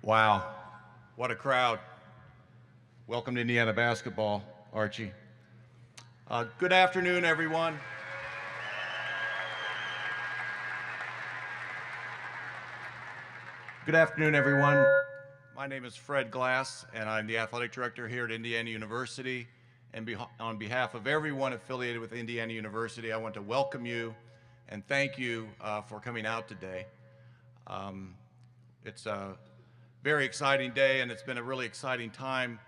Wow, what a crowd. Welcome to Indiana basketball, Archie. Good afternoon, everyone. Good afternoon, everyone. My name is Fred Glass, and I'm the athletic director here at Indiana University. And on behalf of everyone affiliated with Indiana University, I want to welcome you and thank you for coming out today. It's a very exciting day, and it's been a really exciting time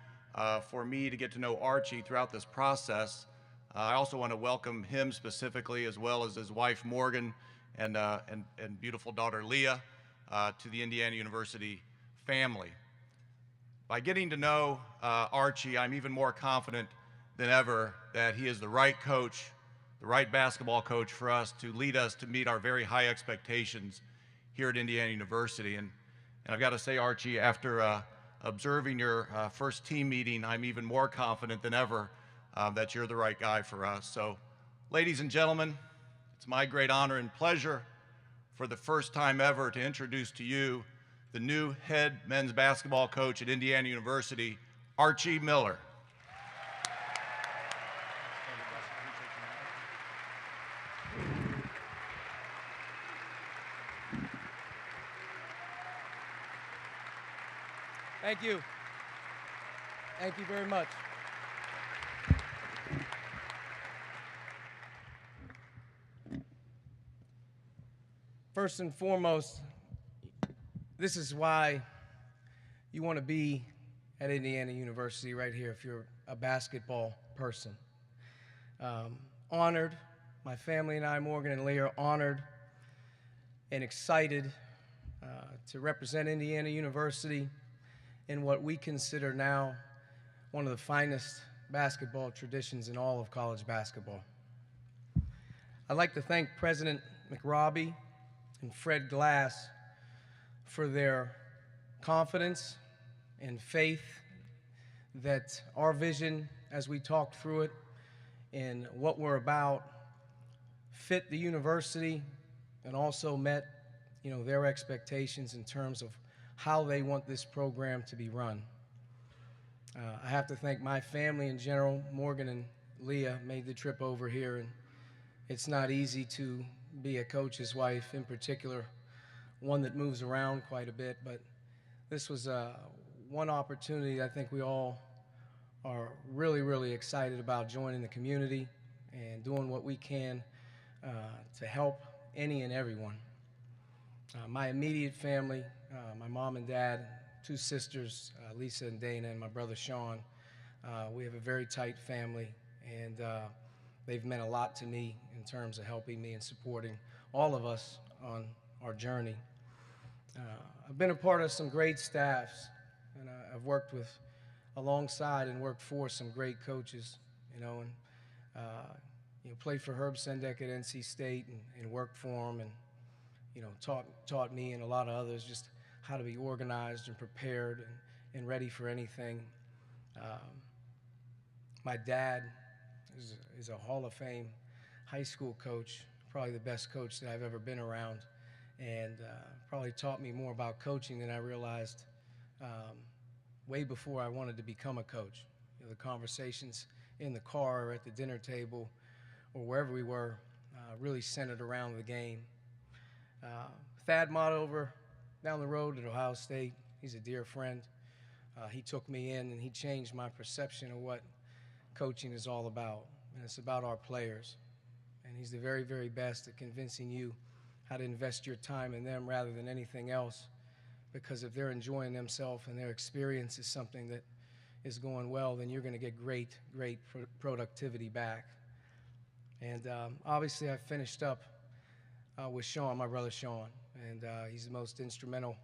for me to get to know Archie throughout this process. I also want to welcome him specifically, as well as his wife Morgan and beautiful daughter Leah, to the Indiana University family. By getting to know Archie, I'm even more confident than ever that he is the right coach, the right basketball coach for us to lead us to meet our very high expectations here at Indiana University. And I've got to say, Archie, after observing your first team meeting, I'm even more confident than ever that you're the right guy for us. So, ladies and gentlemen, it's my great honor and pleasure for the first time ever to introduce to you the new head men's basketball coach at Indiana University, Archie Miller. Thank you. Thank you very much. First and foremost, this is why you want to be at Indiana University right here if you're a basketball person. Honored, my family and I, Morgan and Leah, are honored and excited to represent Indiana University in what we consider now one of the finest basketball traditions in all of college basketball. I'd like to thank President McRobbie and Fred Glass for their confidence and faith that our vision, as we talked through it, and what we're about, fit the university and also met, their expectations in terms of how they want this program to be run. I have to thank my family in general. Morgan and Leah made the trip over here, and it's not easy to be a coach's wife, in particular, one that moves around quite a bit, but this was one opportunity I think we all are really, really excited about joining the community and doing what we can to help any and everyone. My immediate family, my mom and dad, two sisters, Lisa and Dana, and my brother Sean. We have a very tight family, and they've meant a lot to me in terms of helping me and supporting all of us on our journey. I've been a part of some great staffs, and I've worked with, alongside and worked for some great coaches, and played for Herb Sendek at NC State and worked for him, and taught me and a lot of others just how to be organized and prepared and ready for anything. My dad is a Hall of Fame high school coach, probably the best coach that I've ever been around, and probably taught me more about coaching than I realized way before I wanted to become a coach. The conversations in the car or at the dinner table or wherever we were really centered around the game. Thad Mott over down the road at Ohio State, he's a dear friend. He took me in and he changed my perception of what coaching is all about, and it's about our players. And he's the very, very best at convincing you how to invest your time in them rather than anything else, because if they're enjoying themselves and their experience is something that is going well, then you're going to get great, great productivity back. And obviously I finished up with Sean, my brother Sean, and he's the most instrumental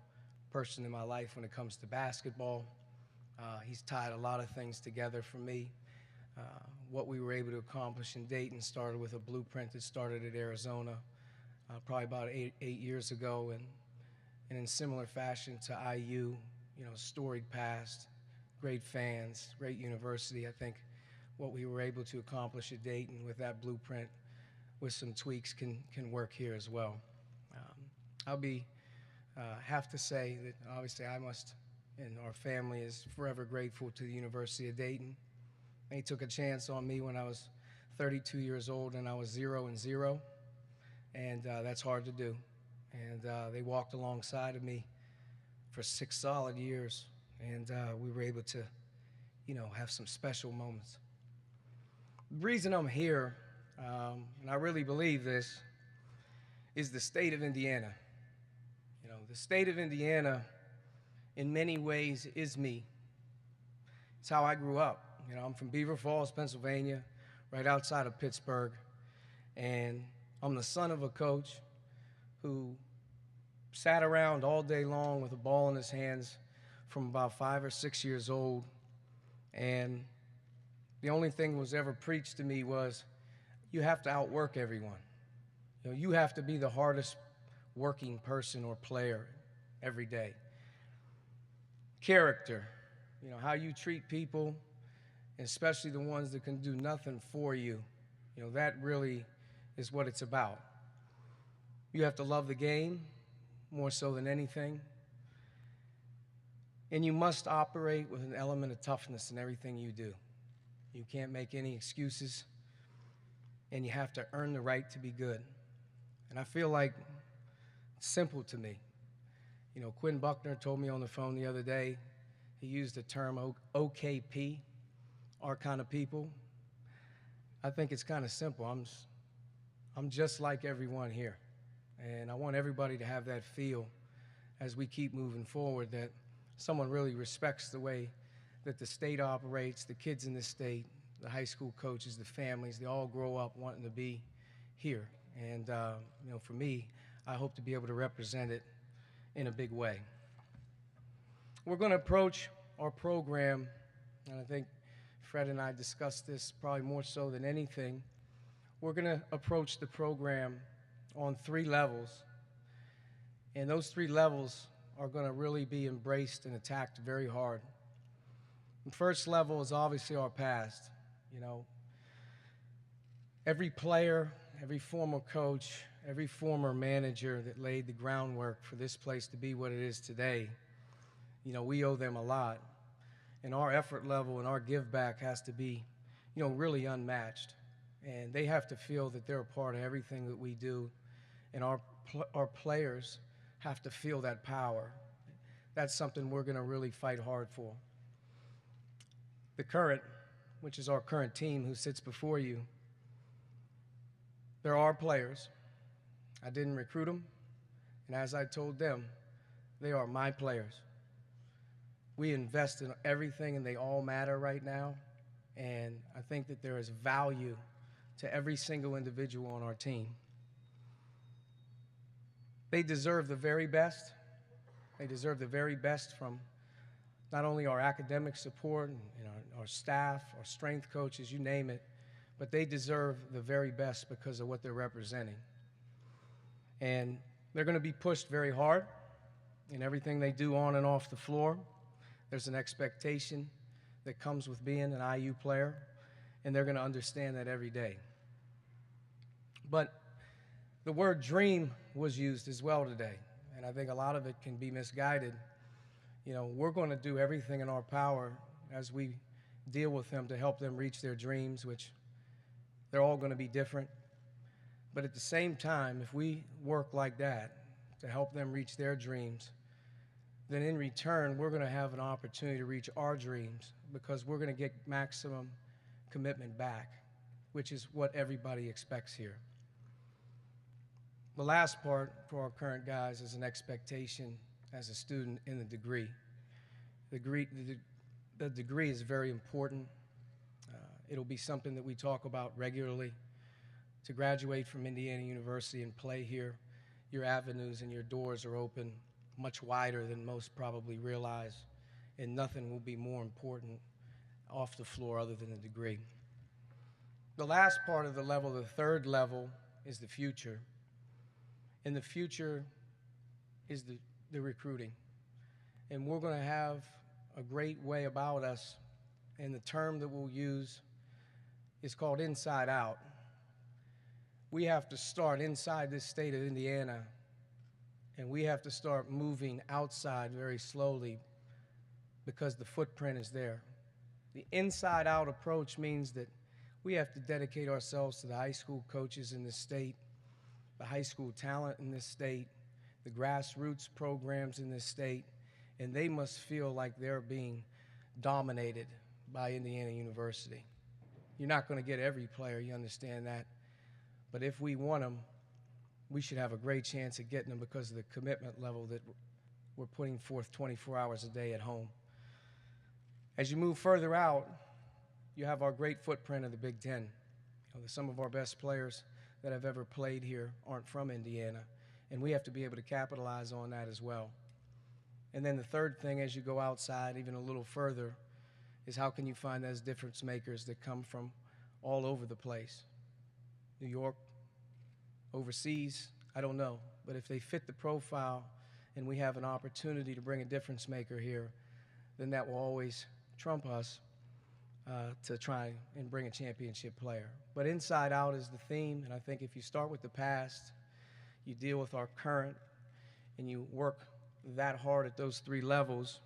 person in my life when it comes to basketball. He's tied a lot of things together for me. What we were able to accomplish in Dayton started with a blueprint that started at Arizona probably about eight years ago, and in similar fashion to IU, storied past, great fans, great university. I think what we were able to accomplish at Dayton with that blueprint with some tweaks can work here as well. I'll be have to say that obviously I must, and our family is forever grateful to the University of Dayton. They took a chance on me when I was 32 years old and I was 0-0, and that's hard to do. And they walked alongside of me for 6 solid years, and we were able to, have some special moments. The reason I'm here, and I really believe this, is the state of Indiana. The state of Indiana, in many ways, is me. It's how I grew up. I'm from Beaver Falls, Pennsylvania, right outside of Pittsburgh, and I'm the son of a coach who sat around all day long with a ball in his hands from about 5 or 6 years old, and the only thing that was ever preached to me was, you have to outwork everyone. You have to be the hardest working person or player every day. Character, how you treat people, especially the ones that can do nothing for you, that really is what it's about. You have to love the game more so than anything. And you must operate with an element of toughness in everything you do. You can't make any excuses, and you have to earn the right to be good. And I feel like it's simple to me. Quinn Buckner told me on the phone the other day, he used the term OKP, our kind of people. I think it's kind of simple. I'm just like everyone here. And I want everybody to have that feel as we keep moving forward, that someone really respects the way that the state operates, the kids in the state, the high school coaches, the families, they all grow up wanting to be here. And for me, I hope to be able to represent it in a big way. We're going to approach our program, and I think Fred and I discussed this probably more so than anything. We're going to approach the program on 3 levels, and those 3 levels are going to really be embraced and attacked very hard. The first level is obviously our past. Every player, every former coach, every former manager that laid the groundwork for this place to be what it is today, we owe them a lot. And our effort level and our give back has to be, really unmatched. And they have to feel that they're a part of everything that we do. And our players have to feel that power. That's something we're going to really fight hard for. The current, which is our current team who sits before you, they're our players. I didn't recruit them, and as I told them, they are my players. We invest in everything, and they all matter right now, and I think that there is value to every single individual on our team. They deserve the very best. They deserve the very best from not only our academic support and our staff, our strength coaches, you name it, but they deserve the very best because of what they're representing. And they're going to be pushed very hard in everything they do on and off the floor. There's an expectation that comes with being an IU player, and they're going to understand that every day. But the word dream was used as well today, and I think a lot of it can be misguided. We're going to do everything in our power as we deal with them to help them reach their dreams, which they're all going to be different. But at the same time, if we work like that to help them reach their dreams, then in return, we're going to have an opportunity to reach our dreams because we're going to get maximum commitment back, which is what everybody expects here. The last part for our current guys is an expectation as a student in the degree. The degree is very important. It'll be something that we talk about regularly. To graduate from Indiana University and play here, your avenues and your doors are open much wider than most probably realize, and nothing will be more important off the floor other than the degree. The last part of the level, the third level, is the future. And the future is the recruiting. And we're going to have a great way about us, and the term that we'll use is called inside out. We have to start inside this state of Indiana And we have to start moving outside very slowly because the footprint is there. The inside-out approach means that we have to dedicate ourselves to the high school coaches in this state, the high school talent in this state, the grassroots programs in this state, and they must feel like they're being dominated by Indiana University. You're not going to get every player, you understand that, but if we want them, we should have a great chance at getting them because of the commitment level that we're putting forth 24 hours a day at home. As you move further out, you have our great footprint of the Big Ten. Some of our best players that have ever played here aren't from Indiana, and we have to be able to capitalize on that as well. And then the third thing, as you go outside even a little further, is how can you find those difference makers that come from all over the place? New York, overseas, I don't know. But if they fit the profile and we have an opportunity to bring a difference maker here, then that will always trump us to try and bring a championship player. But inside out is the theme, and I think if you start with the past, you deal with our current, and you work that hard at those three levels,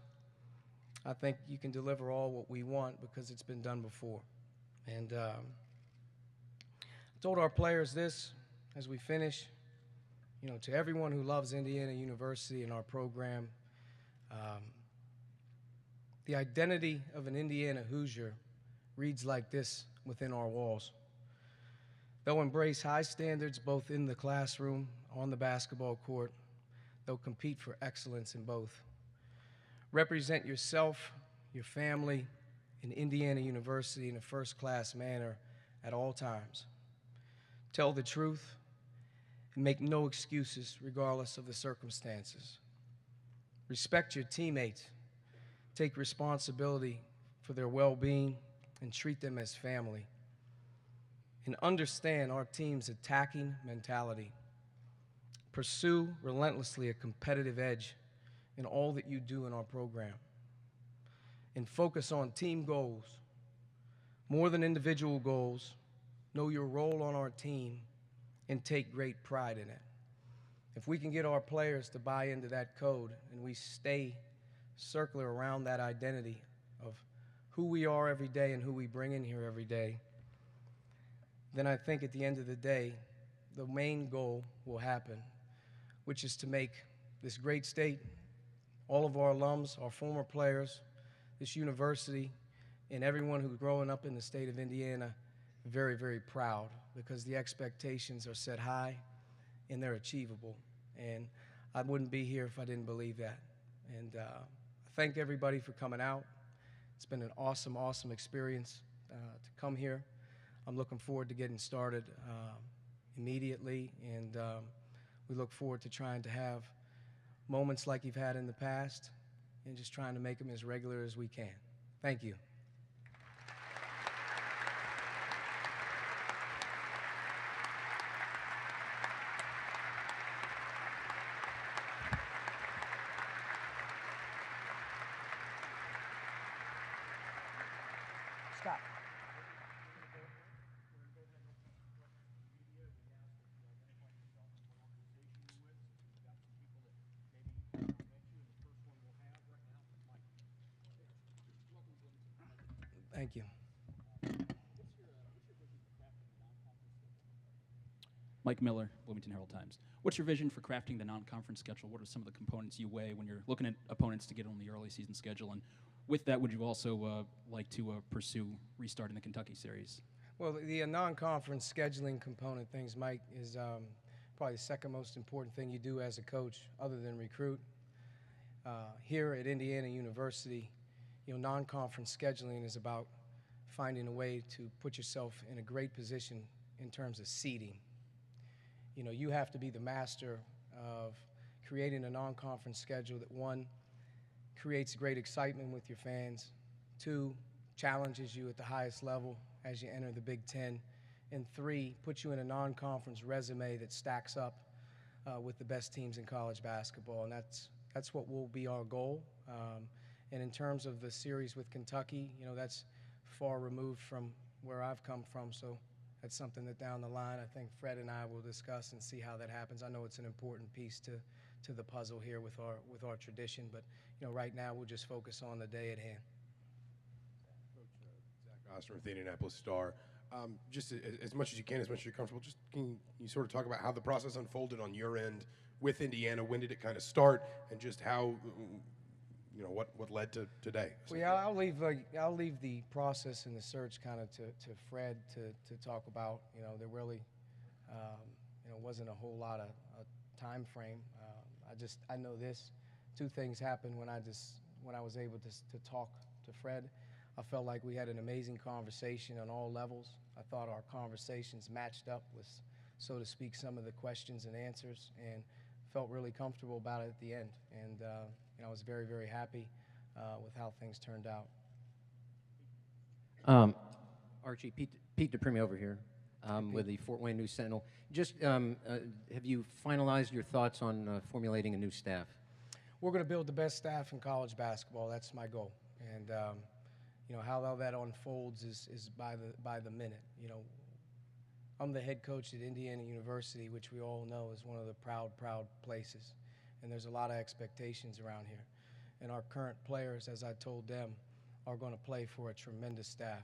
I think you can deliver all what we want because it's been done before. And I told our players this as we finish, to everyone who loves Indiana University and our program, the identity of an Indiana Hoosier reads like this within our walls. They'll embrace high standards both in the classroom, on the basketball court. They'll compete for excellence in both. Represent yourself, your family, and Indiana University in a first-class manner at all times. Tell the truth and make no excuses regardless of the circumstances. Respect your teammates. Take responsibility for their well-being and treat them as family. And understand our team's attacking mentality. Pursue relentlessly a competitive edge in all that you do in our program. And focus on team goals. More than individual goals, know your role on our team and take great pride in it. If we can get our players to buy into that code and we stay circular around that identity of who we are every day and who we bring in here every day, then I think at the end of the day, the main goal will happen, which is to make this great state, all of our alums, our former players, this university, and everyone who's growing up in the state of Indiana very, very proud because the expectations are set high and they're achievable. And I wouldn't be here if I didn't believe that. And I thank everybody for coming out. It's been an awesome, awesome experience to come here. I'm looking forward to getting started immediately, and we look forward to trying to have moments like you've had in the past and just trying to make them as regular as we can. Thank you. Scott. Thank you. Mike Miller, Bloomington Herald-Times. What's your vision for crafting the non-conference schedule? What are some of the components you weigh when you're looking at opponents to get on the early season schedule? And with that, would you also like to pursue restarting the Kentucky series? Well, the non-conference scheduling component things, Mike, is probably the second most important thing you do as a coach other than recruit. Here at Indiana University, non-conference scheduling is about finding a way to put yourself in a great position in terms of seeding. You have to be the master of creating a non-conference schedule that, one, creates great excitement with your fans, two, challenges you at the highest level as you enter the Big Ten, and three, puts you in a non-conference resume that stacks up with the best teams in college basketball, and that's what will be our goal. And in terms of the series with Kentucky, that's far removed from where I've come from, so that's something that down the line I think Fred and I will discuss and see how that happens. I know it's an important piece to the puzzle here with our tradition. But right now we'll just focus on the day at hand. Zach Oster with the Indianapolis Star. Just as much as you can, as much as you're comfortable, just can you sort of talk about how the process unfolded on your end with Indiana? When did it kind of start, and just how, what led to today? Well, yeah, I'll leave the process and the search kind of to Fred to talk about. There really, wasn't a whole lot of time frame. I know this. Two things happened when I was able to talk to Fred. I felt like we had an amazing conversation on all levels. I thought our conversations matched up with, so to speak, some of the questions and answers, and felt really comfortable about it at the end. And I was very, very happy with how things turned out. Archie, Pete DePrimi over here with the Fort Wayne News Sentinel. Just have you finalized your thoughts on formulating a new staff? We're going to build the best staff in college basketball. That's my goal. And how that unfolds is by the minute. I'm the head coach at Indiana University, which we all know is one of the proud places. And there's a lot of expectations around here. And our current players, as I told them, are going to play for a tremendous staff.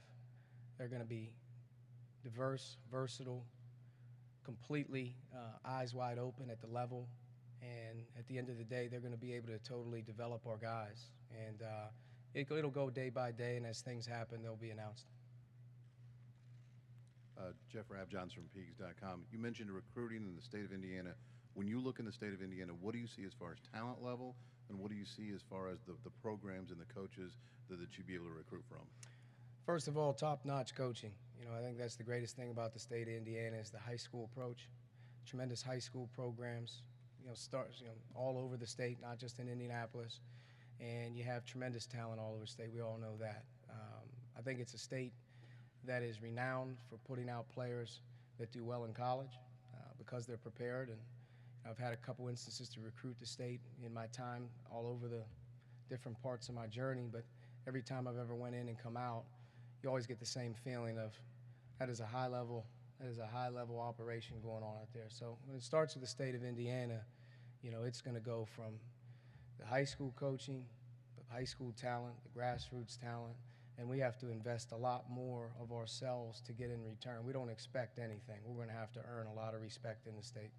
They're going to be diverse, versatile, completely eyes wide open at the level. And at the end of the day, they're going to be able to totally develop our guys. And it'll go day by day, and as things happen, they'll be announced. Jeff Rabjohns from Peegs.com. You mentioned recruiting in the state of Indiana. When you look in the state of Indiana, what do you see as far as talent level, and what do you see as far as the programs and the coaches that you'd be able to recruit from? First of all, top-notch coaching. I think that's the greatest thing about the state of Indiana is the high school approach. Tremendous high school programs, all over the state, not just in Indianapolis. And you have tremendous talent all over the state. We all know that. I think it's a state that is renowned for putting out players that do well in college because they're prepared. And I've had a couple instances to recruit the state in my time all over the different parts of my journey. But every time I've ever went in and come out, you always get the same feeling of that is a high-level operation going on out there. So when it starts with the state of Indiana, it's going to go from the high school coaching, the high school talent, the grassroots talent, and we have to invest a lot more of ourselves to get in return. We don't expect anything. We're going to have to earn a lot of respect in the state.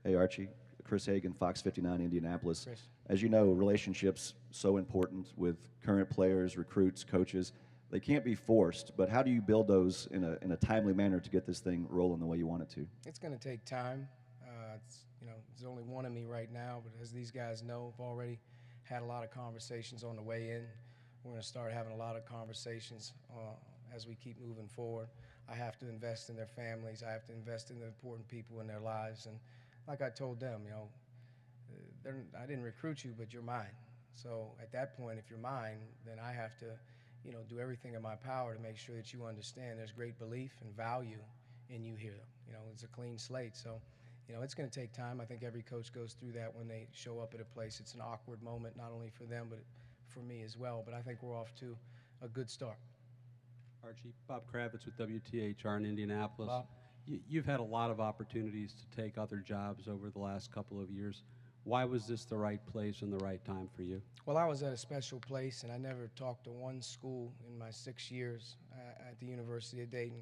Hey, Archie. Chris Hagan, Fox 59, Indianapolis. Chris. As you know, relationships so important with current players, recruits, coaches. They can't be forced, but how do you build those in a timely manner to get this thing rolling the way you want it to? It's going to take time. There's only one of me right now, but as these guys know, I've already had a lot of conversations on the way in. We're going to start having a lot of conversations as we keep moving forward. I have to invest in their families. I have to invest in the important people in their lives. And like I told them, I didn't recruit you, but you're mine. So at that point, if you're mine, then I have to, do everything in my power to make sure that you understand there's great belief and value in you here. It's a clean slate. So, it's going to take time. I think every coach goes through that when they show up at a place. It's an awkward moment, not only for them, but for me as well. But I think we're off to a good start. Archie, Bob Kravitz with WTHR in Indianapolis. Bob. You've had a lot of opportunities to take other jobs over the last couple of years. Why was this the right place and the right time for you? Well, I was at a special place, and I never talked to one school in my 6 years at the University of Dayton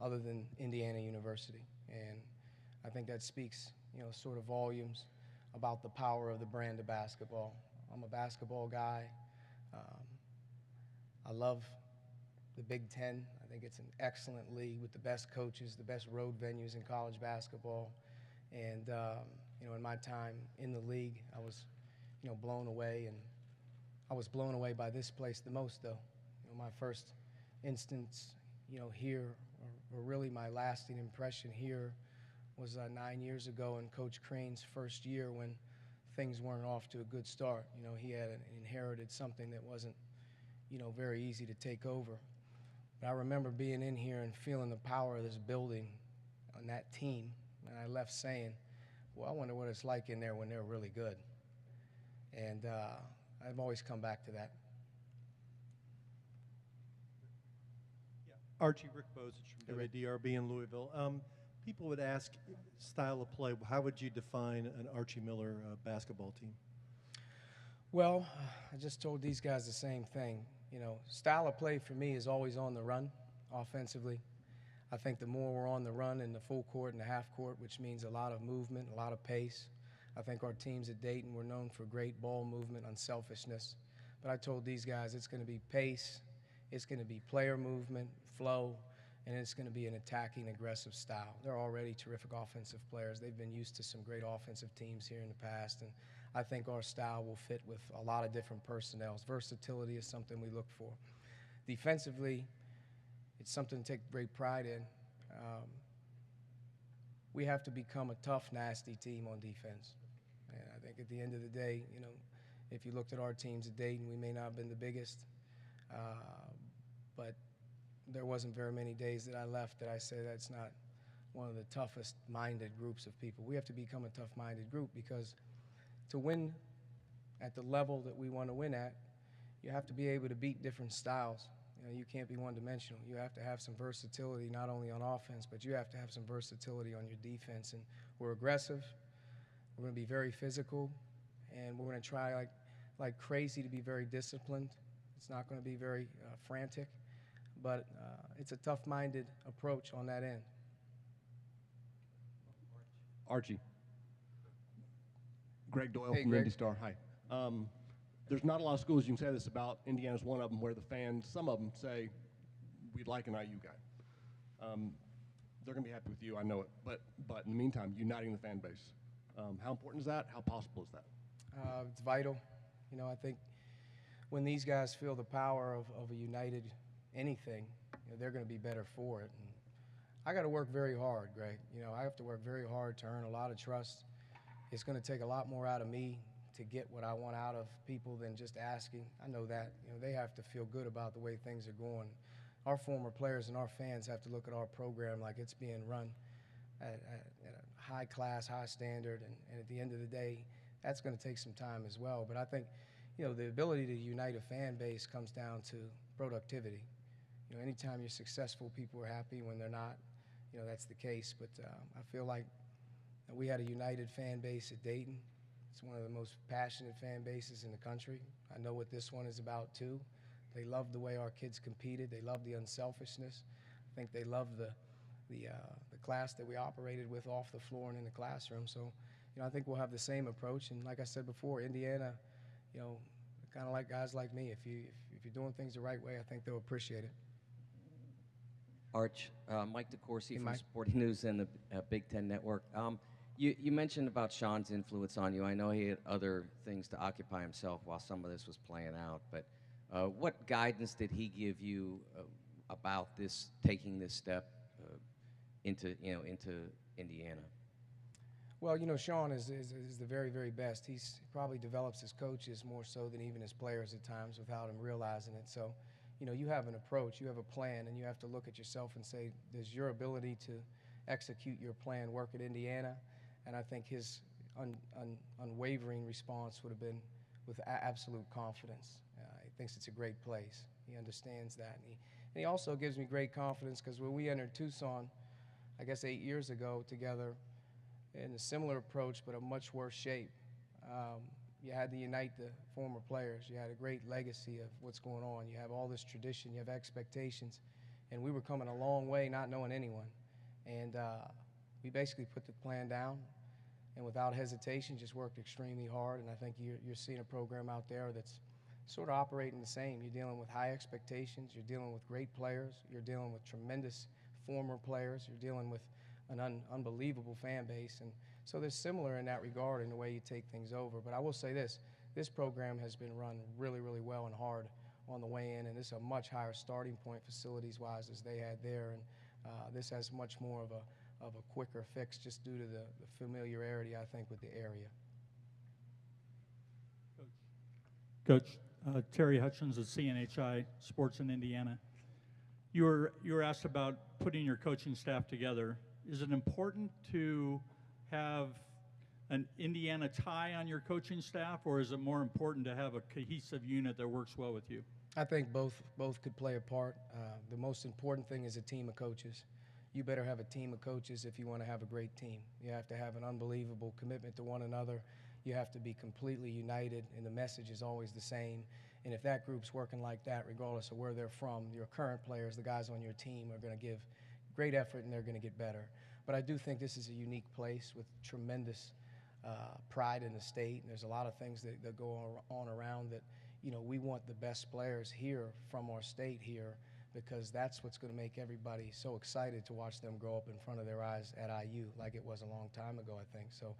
other than Indiana University. And I think that speaks, sort of volumes about the power of the brand of basketball. I'm a basketball guy. I love the Big Ten. I think it's an excellent league with the best coaches, the best road venues in college basketball. And, in my time in the league, I was, blown away. And I was blown away by this place the most, though. My first instance, here, or really my lasting impression here was 9 years ago in Coach Crane's first year when things weren't off to a good start. He had inherited something that wasn't, very easy to take over. But I remember being in here and feeling the power of this building on that team, and I left saying, well, I wonder what it's like in there when they're really good. And I've always come back to that. Archie, Rick Bozich from WDRB in Louisville. people would ask style of play, how would you define an Archie Miller basketball team? Well, I just told these guys the same thing. You know, style of play for me is always on the run offensively. I think the more we're on the run in the full court and the half court, which means a lot of movement, a lot of pace. I think our teams at Dayton were known for great ball movement, unselfishness. But I told these guys it's going to be pace, it's going to be player movement, flow, and it's going to be an attacking, aggressive style. They're already terrific offensive players. They've been used to some great offensive teams here in the past, and I think our style will fit with a lot of different personnel. Versatility is something we look for. Defensively, it's something to take great pride in. We have to become a tough, nasty team on defense. And I think at the end of the day, you know, if you looked at our teams at Dayton, we may not have been the biggest, but there wasn't very many days that I left that I say that's not one of the toughest-minded groups of people. We have to become a tough-minded group because to win at the level that we want to win at, you have to be able to beat different styles. You know, you can't be one-dimensional. You have to have some versatility, not only on offense, but you have to have some versatility on your defense. And we're aggressive. We're going to be very physical, and we're going to try like crazy to be very disciplined. It's not going to be very frantic, but it's a tough-minded approach on that end. Archie. Greg Doyle Hey, from Greg. Indy Star. Hi. There's not a lot of schools you can say this about. Indiana's one of them where the fans, some of them say, we'd like an IU guy. They're going to be happy with you, I know it. But in the meantime, uniting the fan base. How important is that? How possible is that? It's vital. You know, I think when these guys feel the power of a united anything, you know, they're going to be better for it. And I got to work very hard, Greg. You know, I have to work very hard to earn a lot of trust. It's going to take a lot more out of me to get what I want out of people than just asking. I know that. You know, they have to feel good about the way things are going. Our former players and our fans have to look at our program like it's being run at a high class, high standard, and at the end of the day, that's going to take some time as well. But I think, you know, the ability to unite a fan base comes down to productivity. You know, anytime you're successful, people are happy. When they're not, you know, that's the case. But I feel like we had a united fan base at Dayton. It's one of the most passionate fan bases in the country. I know what this one is about, too. They love the way our kids competed. They love the unselfishness. I think they love the class that we operated with off the floor and in the classroom. So, you know, I think we'll have the same approach. And like I said before, Indiana, you know, kind of like guys like me. If you're doing things the right way, I think they'll appreciate it. Arch, Mike DeCourcy from Mike. Sporting News and the Big Ten Network. You mentioned about Sean's influence on you. I know he had other things to occupy himself while some of this was playing out, but what guidance did he give you about this, taking this step into Indiana? Well, you know, Sean is the very, very best. He probably develops his coaches more so than even his players at times without him realizing it. So, you know, you have an approach, you have a plan, and you have to look at yourself and say, does your ability to execute your plan work at Indiana? And I think his unwavering response would have been with absolute confidence. He thinks it's a great place. He understands that. And he also gives me great confidence because when we entered Tucson, I guess 8 years ago together, in a similar approach but a much worse shape, you had to unite the former players. You had a great legacy of what's going on. You have all this tradition. You have expectations. And we were coming a long way not knowing anyone. And we basically put the plan down and without hesitation just worked extremely hard. And I think you're seeing a program out there that's sort of operating the same. You're dealing with high expectations. You're dealing with great players. You're dealing with tremendous former players. You're dealing with an unbelievable fan base. And so they're similar in that regard in the way you take things over. But I will say this program has been run really, really well and hard on the way in, and it's a much higher starting point facilities-wise as they had there. And this has much more of a quicker fix just due to the familiarity, I think, with the area. Coach, Terry Hutchins of CNHI Sports in Indiana. You were asked about putting your coaching staff together. Is it important to have an Indiana tie on your coaching staff, or is it more important to have a cohesive unit that works well with you? I think both could play a part. The most important thing is a team of coaches. you better have a team of coaches if you want to have a great team. You have to have an unbelievable commitment to one another. You have to be completely united, and the message is always the same. And if that group's working like that, regardless of where they're from, your current players, the guys on your team, are going to give great effort, and they're going to get better. But I do think this is a unique place with tremendous pride in the state. And there's a lot of things that go on around that, you know, we want the best players here from our state here, because that's what's going to make everybody so excited to watch them grow up in front of their eyes at IU, like it was a long time ago, I think. So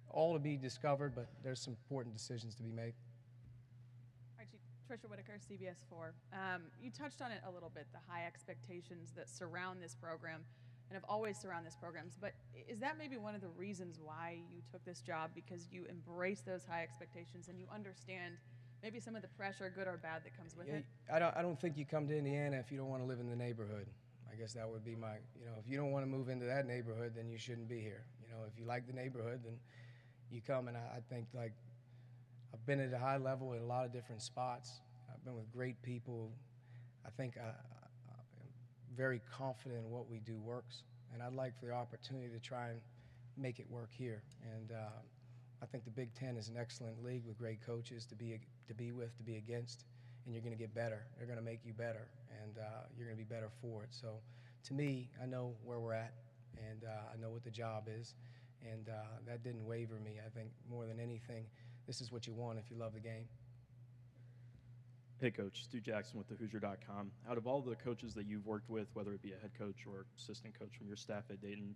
all to be discovered, but there's some important decisions to be made. Archie, Trisha Whitaker, CBS 4. You touched on it a little bit, the high expectations that surround this program and have always surrounded this programs. But is that maybe one of the reasons why you took this job, because you embrace those high expectations and you understand maybe some of the pressure, good or bad, that comes with it? I don't think you come to Indiana if you don't want to live in the neighborhood. I guess that would be my, you know, if you don't want to move into that neighborhood, then you shouldn't be here. You know, if you like the neighborhood, then you come. And I think, like, I've been at a high level at a lot of different spots. I've been with great people. I think I'm very confident in what we do works. And I'd like for the opportunity to try and make it work here. And I think the Big Ten is an excellent league with great coaches to be with, to be against, and you're going to get better. They're going to make you better, and you're going to be better for it. So, to me, I know where we're at, and I know what the job is, and that didn't waver me. I think more than anything, this is what you want if you love the game. Hey, Coach. Stu Jackson with thehoosier.com. Out of all the coaches that you've worked with, whether it be a head coach or assistant coach from your staff at Dayton,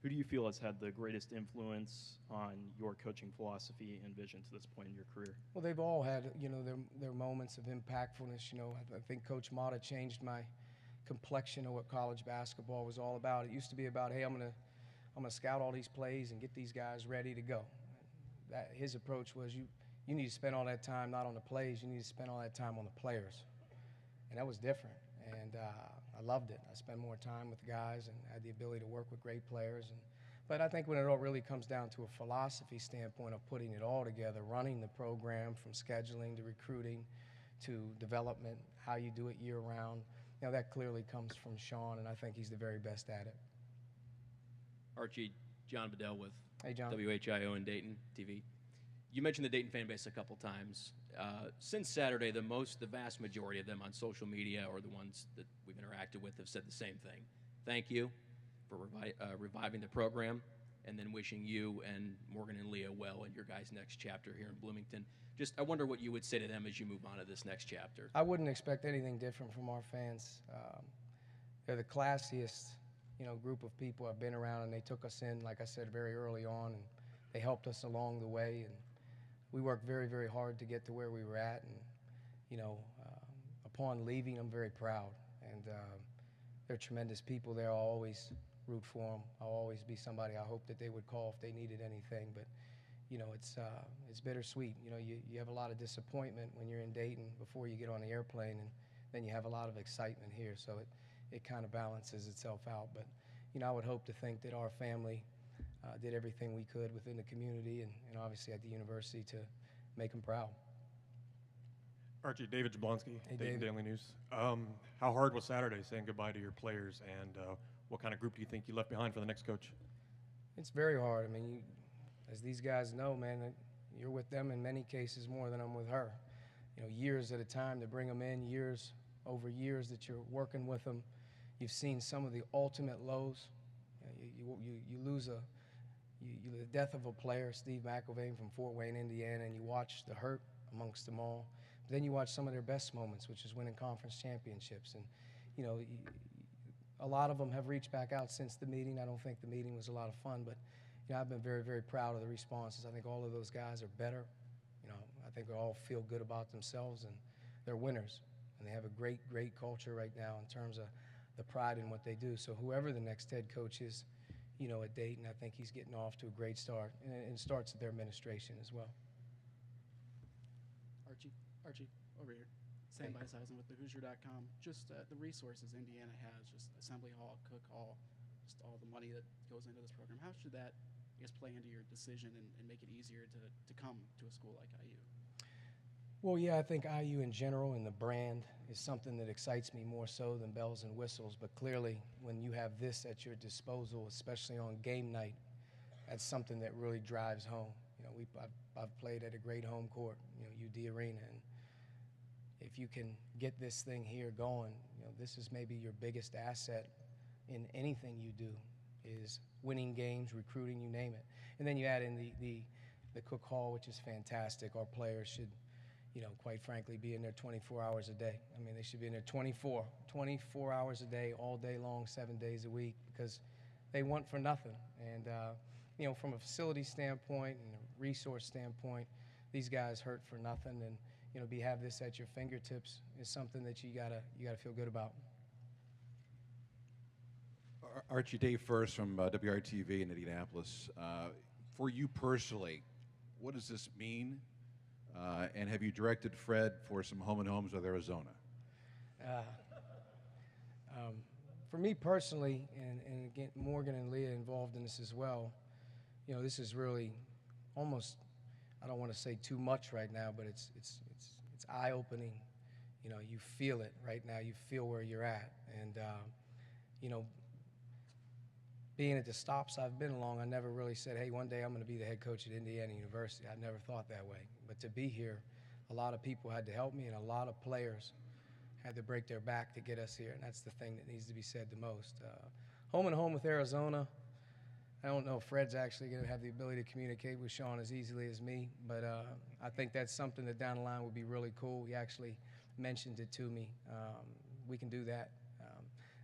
who do you feel has had the greatest influence on your coaching philosophy and vision to this point in your career? Well, they've all had, you know, their moments of impactfulness. You know, I think Coach Mata changed my complexion of what college basketball was all about. It used to be about, hey, I'm gonna scout all these plays and get these guys ready to go. His approach was, you need to spend all that time not on the plays, you need to spend all that time on the players. And that was different. And I loved it. I spent more time with guys and had the ability to work with great players. But I think when it all really comes down to a philosophy standpoint of putting it all together, running the program from scheduling to recruiting to development, how you do it year-round, you know, that clearly comes from Sean, and I think he's the very best at it. Archie, John Bedell with Hey, John. WHIO and Dayton TV. You mentioned the Dayton fan base a couple times. Since Saturday, the vast majority of them on social media, or the ones that we've interacted with, have said the same thing. Thank you for reviving the program, and then wishing you and Morgan and Leah well in your guys' next chapter here in Bloomington. Just, I wonder what you would say to them as you move on to this next chapter. I wouldn't expect anything different from our fans. They're the classiest, you know, group of people I've been around, and they took us in, like I said, very early on, and they helped us along the way. And we worked very, very hard to get to where we were at, and, you know, upon leaving, I'm very proud. And they're tremendous people there. I'll always root for them. I'll always be somebody I hope that they would call if they needed anything. But, you know, it's bittersweet. You know, you have a lot of disappointment when you're in Dayton before you get on the airplane, and then you have a lot of excitement here. So it kind of balances itself out. But, you know, I would hope to think that our family did everything we could within the community and obviously at the university to make them proud. Archie, David Jablonski, Hey, Dayton David. Daily News. How hard was Saturday saying goodbye to your players, and what kind of group do you think you left behind for the next coach? It's very hard. I mean, as these guys know, man, you're with them in many cases more than I'm with her. You know, years at a time to bring them in, years over years that you're working with them. You've seen some of the ultimate lows. You lose the death of a player, Steve McIlvain from Fort Wayne, Indiana, and you watch the hurt amongst them all. But then you watch some of their best moments, which is winning conference championships. And, you know, a lot of them have reached back out since the meeting. I don't think the meeting was a lot of fun, but, you know, I've been very, very proud of the responses. I think all of those guys are better. You know, I think they all feel good about themselves, and they're winners. And they have a great, great culture right now in terms of the pride in what they do. So whoever the next head coach is, you know, at Dayton, I think he's getting off to a great start, and it starts at their administration as well. Archie, over here. Sam Beiseisen with thehoosier.com. Just the resources Indiana has, just Assembly Hall, Cook Hall, just all the money that goes into this program. How should that, I guess, play into your decision and make it easier to come to a school like IU? Well, yeah, I think IU in general and the brand is something that excites me more so than bells and whistles. But clearly, when you have this at your disposal, especially on game night, that's something that really drives home. You know, I've played at a great home court, you know, UD Arena, and if you can get this thing here going, you know, this is maybe your biggest asset in anything you do, is winning games, recruiting, you name it. And then you add in the Cook Hall, which is fantastic. Our players should, you know, quite frankly, be in there 24 hours a day. I mean, they should be in there 24 hours a day, all day long, 7 days a week, because they want for nothing. And, you know, from a facility standpoint and a resource standpoint, these guys hurt for nothing. And, you know, have this at your fingertips is something that you gotta feel good about. Archie, Dave First from WRTV in Indianapolis. For you personally, what does this mean? And have you directed Fred for some home and homes with Arizona? For me personally, and again, Morgan and Leah involved in this as well, you know, this is really almost, I don't want to say too much right now, but it's eye-opening. You know, you feel it right now. You feel where you're at. And, you know, being at the stops I've been along, I never really said, hey, one day I'm going to be the head coach at Indiana University. I never thought that way. But to be here, a lot of people had to help me, and a lot of players had to break their back to get us here, and that's the thing that needs to be said the most. Home and home with Arizona, I don't know if Fred's actually going to have the ability to communicate with Sean as easily as me, but I think that's something that down the line would be really cool. He actually mentioned it to me. We can do that.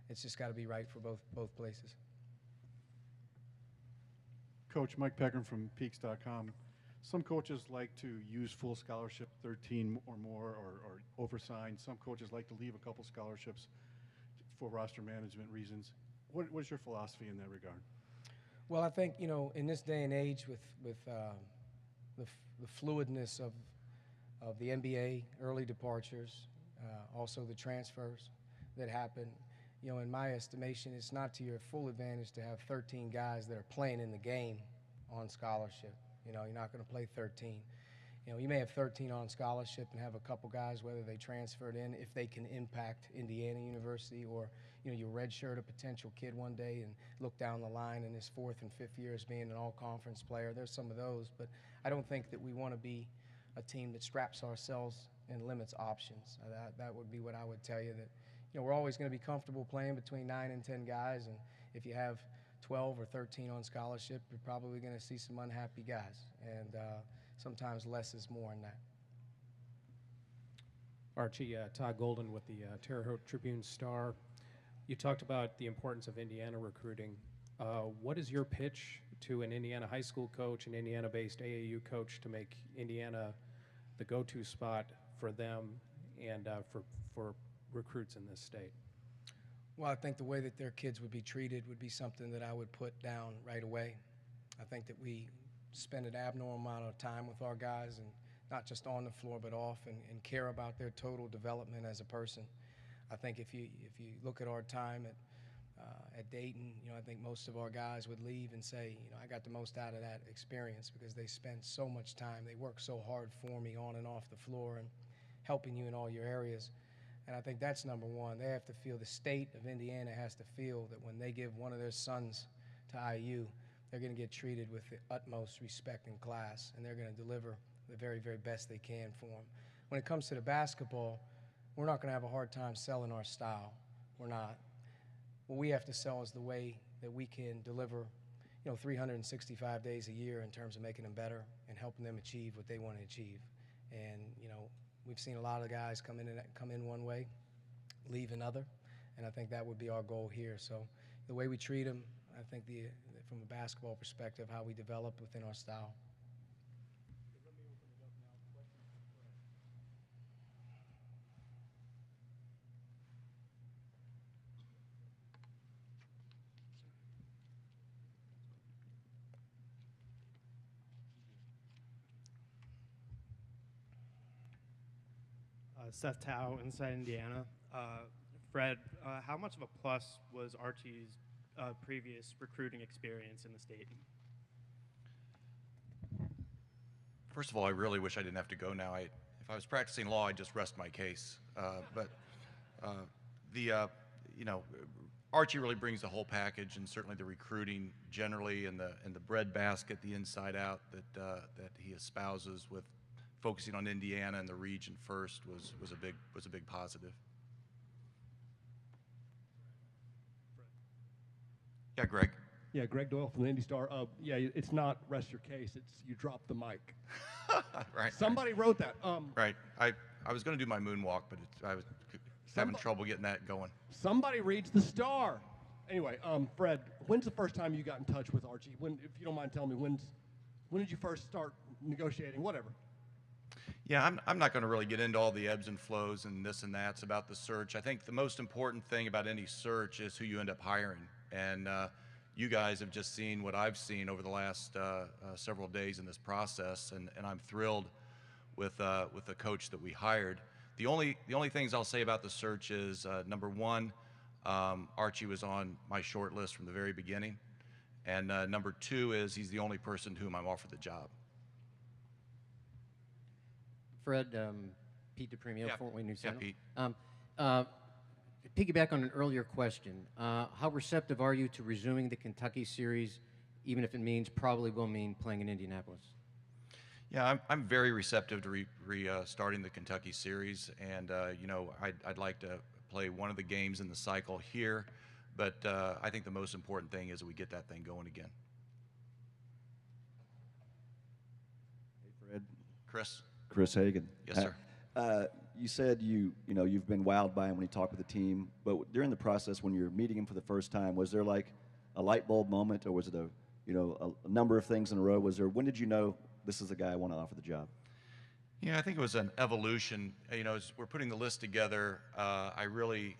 It's just got to be right for both places. Coach Mike Peckram from Peaks.com. Some coaches like to use full scholarship, 13 or more, or oversign. Some coaches like to leave a couple scholarships for roster management reasons. What's your philosophy in that regard? Well, I think, you know, in this day and age with the fluidness of the NBA, early departures, also the transfers that happen, you know, in my estimation, it's not to your full advantage to have 13 guys that are playing in the game on scholarship. You know, you're not going to play 13. You know, you may have 13 on scholarship and have a couple guys, whether they transferred in, if they can impact Indiana University, or, you know, you redshirt a potential kid one day and look down the line in his 4th and 5th year as being an all-conference player. There's some of those, but I don't think that we want to be a team that straps ourselves and limits options. That would be what I would tell you, that, you know, we're always going to be comfortable playing between 9 and 10 guys, and if you have 12 or 13 on scholarship, you're probably going to see some unhappy guys, and sometimes less is more in that. Archie, Todd Golden with the Terre Haute Tribune-Star. You talked about the importance of Indiana recruiting. What is your pitch to an Indiana high school coach, an Indiana-based AAU coach, to make Indiana the go-to spot for them and for recruits in this state? Well, I think the way that their kids would be treated would be something that I would put down right away. I think that we spend an abnormal amount of time with our guys, and not just on the floor but off, and care about their total development as a person. I think if you look at our time at Dayton, you know, I think most of our guys would leave and say, you know, I got the most out of that experience because they spent so much time. They worked so hard for me on and off the floor and helping you in all your areas. And I think that's number one. They have to feel, the state of Indiana has to feel that when they give one of their sons to IU, they're going to get treated with the utmost respect and class, and they're going to deliver the very, very best they can for them. When it comes to the basketball, we're not going to have a hard time selling our style. We're not. What we have to sell is the way that we can deliver, you know, 365 days a year in terms of making them better and helping them achieve what they want to achieve. And, you know, we've seen a lot of guys come in one way, leave another, and I think that would be our goal here. So the way we treat them, I think from a basketball perspective, how we develop within our style. Seth Tao, Inside Indiana. Fred, how much of a plus was Archie's previous recruiting experience in the state? First of all, I really wish I didn't have to go now. I've if I was practicing law, I'd just rest my case. You know, Archie really brings the whole package, and certainly the recruiting generally, and the breadbasket, the inside out that he espouses with focusing on Indiana and the region first was a big positive. Yeah, Greg. Yeah, Greg Doyle from the Indy Star. Yeah, it's not rest your case. It's you drop the mic. Right. Somebody wrote that. Right. I was going to do my moonwalk, but I was having trouble getting that going. Somebody reads the Star. Anyway, Fred, when's the first time you got in touch with Archie? When, if you don't mind telling me, when did you first start negotiating? Whatever. Yeah, I'm not going to really get into all the ebbs and flows and this and that's about the search. I think the most important thing about any search is who you end up hiring. And you guys have just seen what I've seen over the last several days in this process, and I'm thrilled with the coach that we hired. The only things I'll say about the search is number one, Archie was on my short list from the very beginning, and number two is he's the only person to whom I'm offered the job. Fred, Pete DePremio, Fort Wayne News Sentinel. Yeah, Pete. Piggyback on an earlier question, how receptive are you to resuming the Kentucky series, even if it means, probably will mean, playing in Indianapolis? Yeah, I'm very receptive to restarting the Kentucky series, and you know, I'd like to play one of the games in the cycle here, but I think the most important thing is that we get that thing going again. Hey, Fred. Chris. Chris Hagan. Yes, sir. You said you've been wowed by him when he talked with the team, but during the process when you're meeting him for the first time, was there like a light bulb moment, or was it a number of things in a row? When did you know this is the guy I want to offer the job? Yeah, I think it was an evolution. You know, as we're putting the list together, I really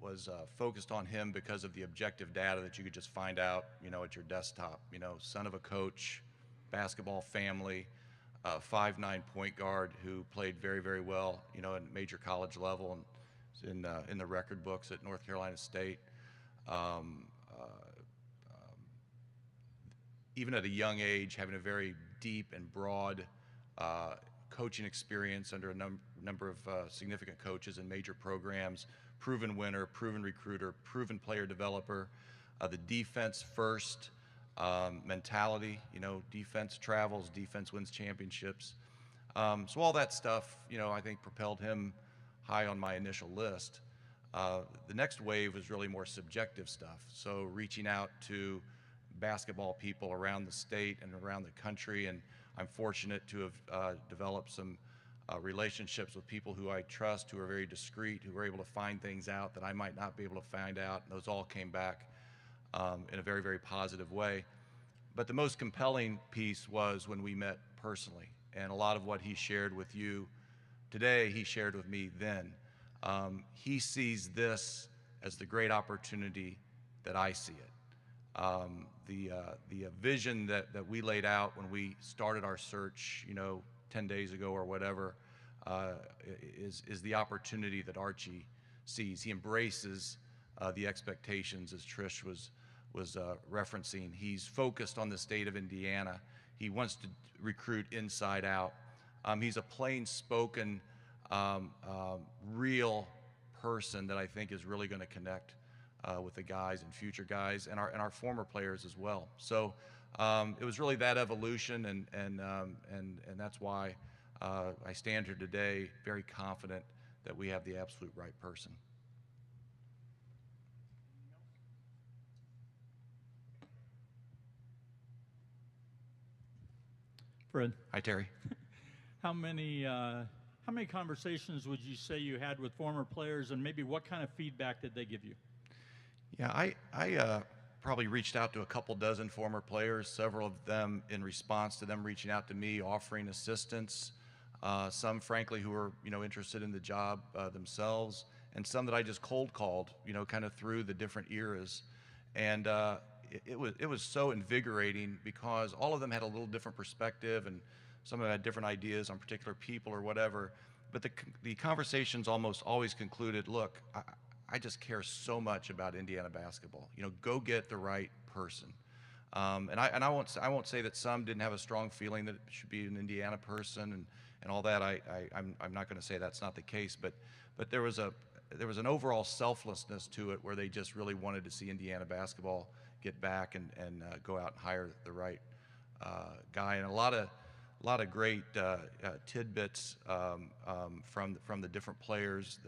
was focused on him because of the objective data that you could just find out, you know, at your desktop. You know, son of a coach, basketball family, 5'9" point guard who played very, very well, you know, at major college level and in the record books at North Carolina State. Even at a young age, having a very deep and broad coaching experience under a number of significant coaches in major programs, proven winner, proven recruiter, proven player developer, the defense first mentality, you know, defense travels, defense wins championships. So all that stuff, you know, I think propelled him high on my initial list. The next wave was really more subjective stuff. So reaching out to basketball people around the state and around the country, and I'm fortunate to have developed some relationships with people who I trust, who are very discreet, who are able to find things out that I might not be able to find out, and those all came back in a very, very positive way. But the most compelling piece was when we met personally, and a lot of what he shared with you today, he shared with me then. He sees this as the great opportunity that I see it. The vision that we laid out when we started our search, you know, 10 days ago or whatever, is the opportunity that Archie sees. He embraces the expectations, as Trish was referencing. He's focused on the state of Indiana. He wants to recruit inside out. He's a plain-spoken, real person that I think is really going to connect with the guys and future guys and our former players as well. So it was really that evolution, and that's why I stand here today very confident that we have the absolute right person. Fred. Hi, Terry. How many conversations would you say you had with former players, and maybe what kind of feedback did they give you? Yeah, I probably reached out to a couple dozen former players, several of them in response to them reaching out to me, offering assistance. Some, frankly, who were, you know, interested in the job themselves, and some that I just cold called, you know, kind of through the different eras. And it was so invigorating because all of them had a little different perspective, and some of them had different ideas on particular people or whatever. But the conversations almost always concluded, look, I just care so much about Indiana basketball. You know, go get the right person. And I won't say that some didn't have a strong feeling that it should be an Indiana person, and all that. I'm not going to say that's not the case, but there was an overall selflessness to it where they just really wanted to see Indiana basketball get back and go out and hire the right guy, and a lot of great tidbits from the different players,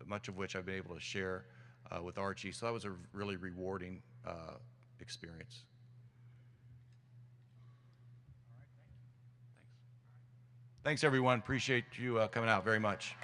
much of which I've been able to share with Archie. So that was a really rewarding experience. Thanks, everyone. Appreciate you coming out very much.